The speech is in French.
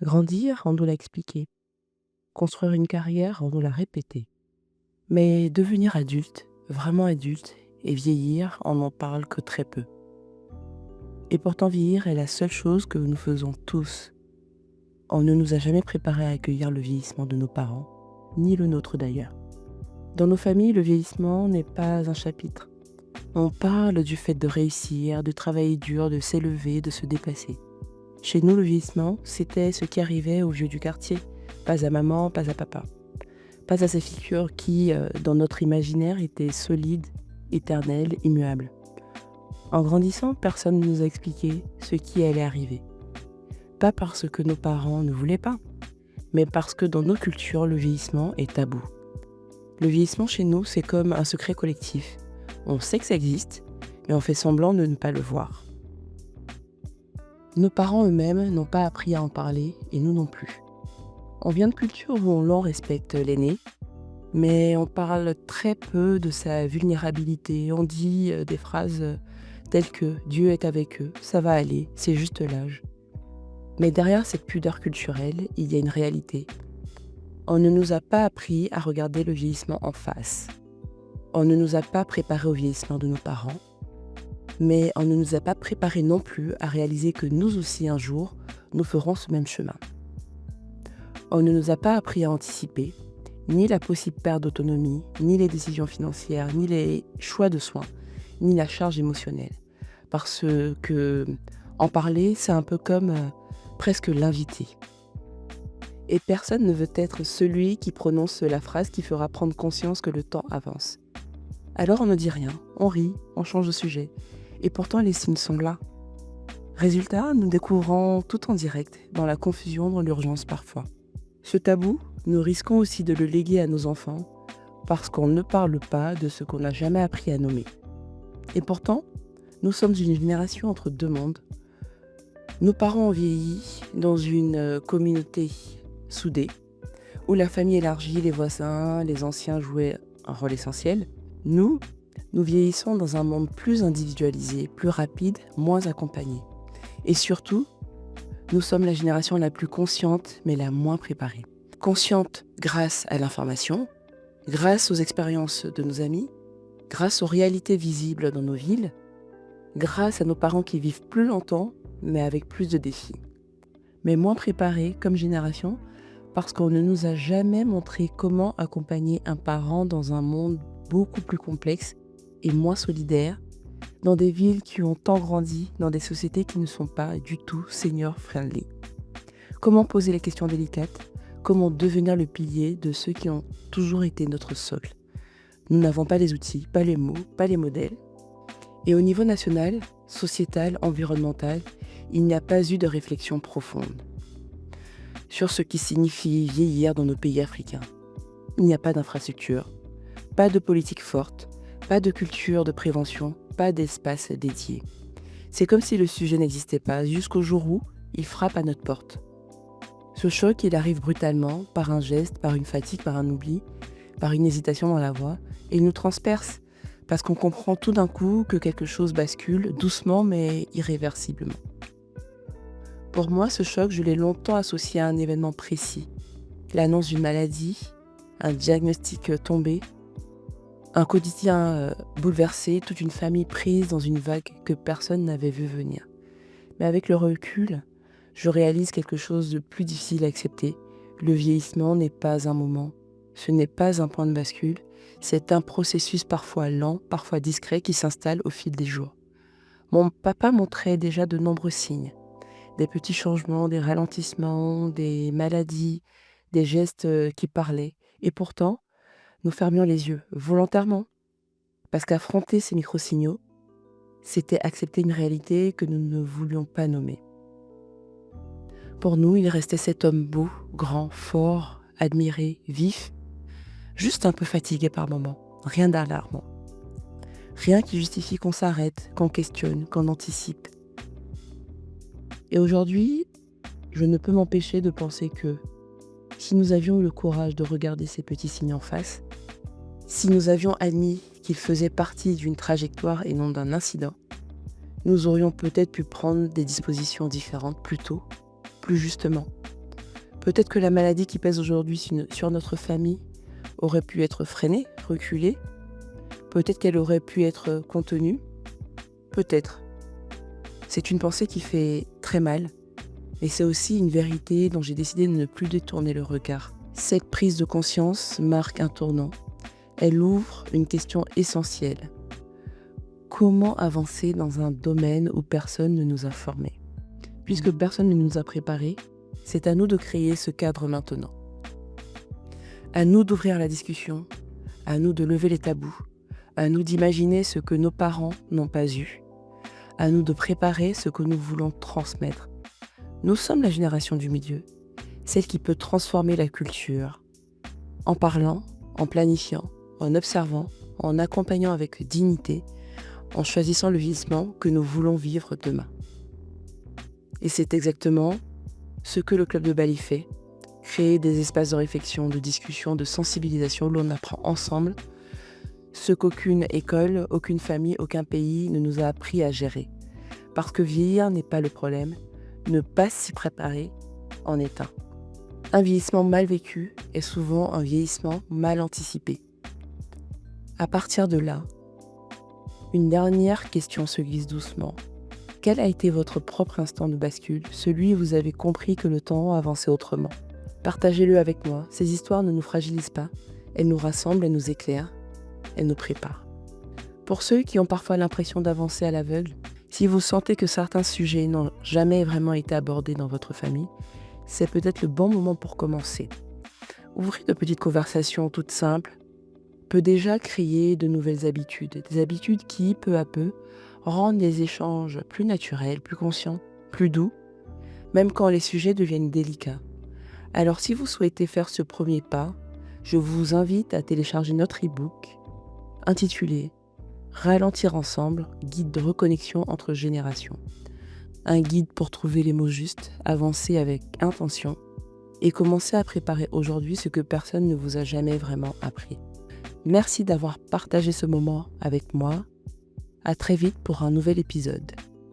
Grandir, on nous l'a expliqué. Construire une carrière, on nous l'a répété. Mais devenir adulte, vraiment adulte, et vieillir, on n'en parle que très peu. Et pourtant vieillir est la seule chose que nous faisons tous. On ne nous a jamais préparés à accueillir le vieillissement de nos parents, ni le nôtre d'ailleurs. Dans nos familles, le vieillissement n'est pas un chapitre. On parle du fait de réussir, de travailler dur, de s'élever, de se dépasser. Chez nous, le vieillissement, c'était ce qui arrivait aux vieux du quartier. Pas à maman, pas à papa. Pas à ces figures qui, dans notre imaginaire, étaient solides, éternelles, immuables. En grandissant, personne ne nous a expliqué ce qui allait arriver. Pas parce que nos parents ne voulaient pas, mais parce que dans nos cultures, le vieillissement est tabou. Le vieillissement chez nous, c'est comme un secret collectif. On sait que ça existe, mais on fait semblant de ne pas le voir. Nos parents eux-mêmes n'ont pas appris à en parler, et nous non plus. On vient de cultures où l'on respecte l'aîné, mais on parle très peu de sa vulnérabilité. On dit des phrases telles que « Dieu est avec eux, ça va aller, c'est juste l'âge ». Mais derrière cette pudeur culturelle, il y a une réalité. On ne nous a pas appris à regarder le vieillissement en face. On ne nous a pas préparés au vieillissement de nos parents, mais on ne nous a pas préparés non plus à réaliser que nous aussi un jour, nous ferons ce même chemin. On ne nous a pas appris à anticiper ni la possible perte d'autonomie, ni les décisions financières, ni les choix de soins, ni la charge émotionnelle. Parce que en parler, c'est un peu comme presque l'inviter. Et personne ne veut être celui qui prononce la phrase qui fera prendre conscience que le temps avance. Alors on ne dit rien, on rit, on change de sujet. Et pourtant les signes sont là. Résultat, nous découvrons tout en direct, dans la confusion, dans l'urgence parfois. Ce tabou, nous risquons aussi de le léguer à nos enfants parce qu'on ne parle pas de ce qu'on n'a jamais appris à nommer. Et pourtant, nous sommes une génération entre deux mondes. Nos parents ont vieilli dans une communauté soudée, où la famille élargie, les voisins, les anciens jouaient un rôle essentiel. Nous vieillissons dans un monde plus individualisé, plus rapide, moins accompagné. Et surtout, nous sommes la génération la plus consciente, mais la moins préparée. Consciente grâce à l'information, grâce aux expériences de nos amis, grâce aux réalités visibles dans nos villes, grâce à nos parents qui vivent plus longtemps, mais avec plus de défis. Mais moins préparés comme génération, parce qu'on ne nous a jamais montré comment accompagner un parent dans un monde beaucoup plus complexe et moins solidaire, dans des villes qui ont tant grandi, dans des sociétés qui ne sont pas du tout senior-friendly. Comment poser les questions délicates? Comment devenir le pilier de ceux qui ont toujours été notre socle? Nous n'avons pas les outils, pas les mots, pas les modèles. Et au niveau national, sociétal, environnemental, il n'y a pas eu de réflexion profonde sur ce qui signifie vieillir dans nos pays africains. Il n'y a pas d'infrastructure, pas de politique forte, pas de culture de prévention, pas d'espace dédié. C'est comme si le sujet n'existait pas jusqu'au jour où il frappe à notre porte. Ce choc, il arrive brutalement, par un geste, par une fatigue, par un oubli, par une hésitation dans la voix, et il nous transperce, parce qu'on comprend tout d'un coup que quelque chose bascule, doucement mais irréversiblement. Pour moi, ce choc, je l'ai longtemps associé à un événement précis. L'annonce d'une maladie, un diagnostic tombé, un quotidien bouleversé, toute une famille prise dans une vague que personne n'avait vu venir. Mais avec le recul, je réalise quelque chose de plus difficile à accepter. Le vieillissement n'est pas un moment, ce n'est pas un point de bascule, c'est un processus parfois lent, parfois discret qui s'installe au fil des jours. Mon papa montrait déjà de nombreux signes, des petits changements, des ralentissements, des maladies, des gestes qui parlaient. Et pourtant, nous fermions les yeux, volontairement, parce qu'affronter ces micro-signaux, c'était accepter une réalité que nous ne voulions pas nommer. Pour nous, il restait cet homme beau, grand, fort, admiré, vif, juste un peu fatigué par moments, rien d'alarmant. Rien qui justifie qu'on s'arrête, qu'on questionne, qu'on anticipe. Et aujourd'hui, je ne peux m'empêcher de penser que si nous avions eu le courage de regarder ces petits signes en face, si nous avions admis qu'ils faisaient partie d'une trajectoire et non d'un incident, nous aurions peut-être pu prendre des dispositions différentes plus tôt, plus justement. Peut-être que la maladie qui pèse aujourd'hui sur notre famille aurait pu être freinée, reculée. Peut-être qu'elle aurait pu être contenue. Peut-être. C'est une pensée qui fait très mal, mais c'est aussi une vérité dont j'ai décidé de ne plus détourner le regard. Cette prise de conscience marque un tournant. Elle ouvre une question essentielle. Comment avancer dans un domaine où personne ne nous a formés? Puisque personne ne nous a préparés, c'est à nous de créer ce cadre maintenant. À nous d'ouvrir la discussion, à nous de lever les tabous, à nous d'imaginer ce que nos parents n'ont pas eu, à nous de préparer ce que nous voulons transmettre. Nous sommes la génération du milieu, celle qui peut transformer la culture, en parlant, en planifiant, en observant, en accompagnant avec dignité, en choisissant le vieillissement que nous voulons vivre demain. Et c'est exactement ce que le Club de Bali fait, créer des espaces de réflexion, de discussion, de sensibilisation où l'on apprend ensemble ce qu'aucune école, aucune famille, aucun pays ne nous a appris à gérer. Parce que vieillir n'est pas le problème, ne pas s'y préparer en est un. Un vieillissement mal vécu est souvent un vieillissement mal anticipé. À partir de là, une dernière question se glisse doucement. Quel a été votre propre instant de bascule, celui où vous avez compris que le temps avançait autrement? Partagez-le avec moi, ces histoires ne nous fragilisent pas, elles nous rassemblent, elles nous éclairent, elles nous préparent. Pour ceux qui ont parfois l'impression d'avancer à l'aveugle, si vous sentez que certains sujets n'ont jamais vraiment été abordés dans votre famille, c'est peut-être le bon moment pour commencer. Ouvrir de petites conversations toutes simples peut déjà créer de nouvelles habitudes, des habitudes qui, peu à peu, rendent les échanges plus naturels, plus conscients, plus doux, même quand les sujets deviennent délicats. Alors si vous souhaitez faire ce premier pas, je vous invite à télécharger notre e-book intitulé « Ralentir ensemble, guide de reconnexion entre générations ». Un guide pour trouver les mots justes, avancer avec intention et commencer à préparer aujourd'hui ce que personne ne vous a jamais vraiment appris. Merci d'avoir partagé ce moment avec moi. À très vite pour un nouvel épisode.